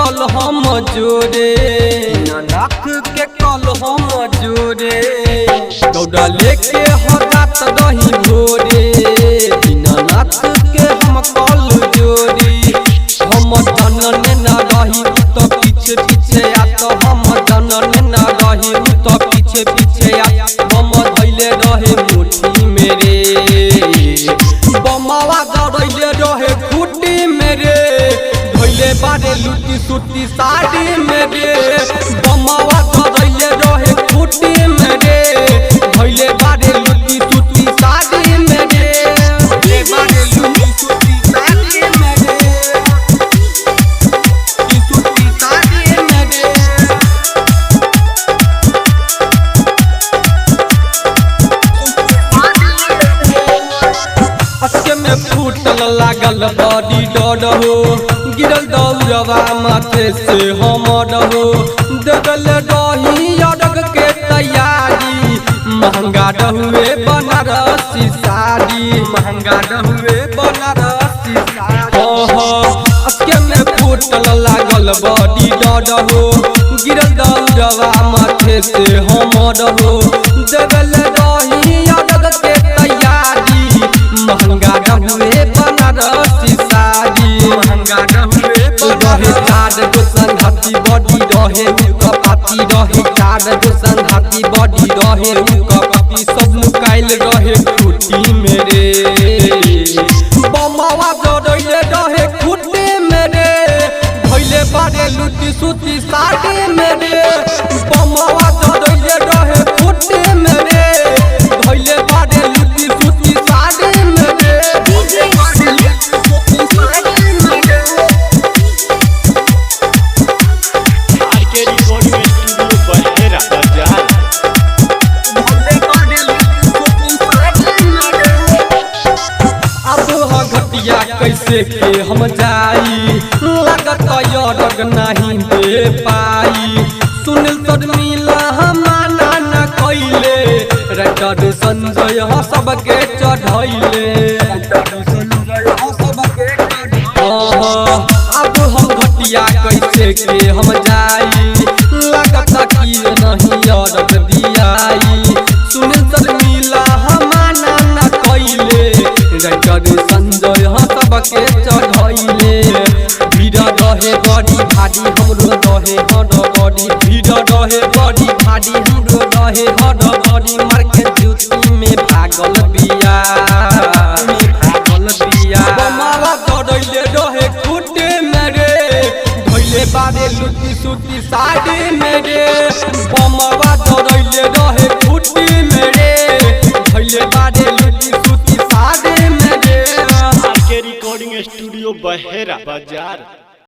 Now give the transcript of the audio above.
कल हम जोरे नाथ के कल हम जोरे दौड़ा लेके हटात रही भोरे दीनानाथ के हम कल जोरे हम जनन न रही तो पीछे पीछे आत हम जनन न रही तो पीछे पीछे आत हम धैले रहे मुट्ठी मेरे बमावा दौड़ैले रहे खूटी मेरे धैले बारे लुटी सुटी साड़ी मेरे बमावा दौड़ैले रहे खूटी मेरे धैले बारे लुटी सुटी साड़ी मेरे धैले बारे लुटी सुटी साड़ी मेरे सुटी साड़ी मेरे अटके में फूटल लागल बड़ी डर हो गिरल दौड़वा माथे से हमर हो देवल रही अरग के तैयारी महंगा रहुए बनारसी साड़ी महंगा रहुए बनारसी साड़ी अटके में फूटल लागल बड़ी डर हो गिरल दौड़वा माथे से हमर हो देवल रही अरग के तैयारी महंगा रहुए बनारसी साड़ी महंगा रहुए रहे चार गो संघाती बॉडी रहे कपाती रहे चार गो संघाती बॉडी रहे कपाती सब लुकाइल रहे खूटी मेरे बमावा दौड़ैले रहे खूटी मेरे धैले बारे लुटी सुती साड़ी मेरे बमावा दौड़ैले रहे खूटी मेरे धैले बारे लुटी सुती साड़ी मेरे कैसे के हम जाई लागत यरग नहीं दे पाई सुनील शर्मिला हमाना न कइले रटड संजय सबके चढ़ैले अब हम घटिया कैसे के हम जाई लागत कि नहीं यरग दियाई सुनील शर्मिला हमाना न कइले रटड संजय सबके चढ़ैले भीड़ रहे बड़ी भारी हमरो रहे हर बड़ी भीड़ रहे बड़ी भारी हमरो रहे हर बड़ी मार्केट जूती में भागल बिया बमावा दौड़ैले रहे खूटे मेरे धैले बारे लुटी सुटी साड़ी मेरे बमावा दौड़ैले रहे खूटी मेरे धैले बारे लुटी सुटी साड़ी मेरे रिकॉर्डिंग स्टूडियो बहेरा बाजार।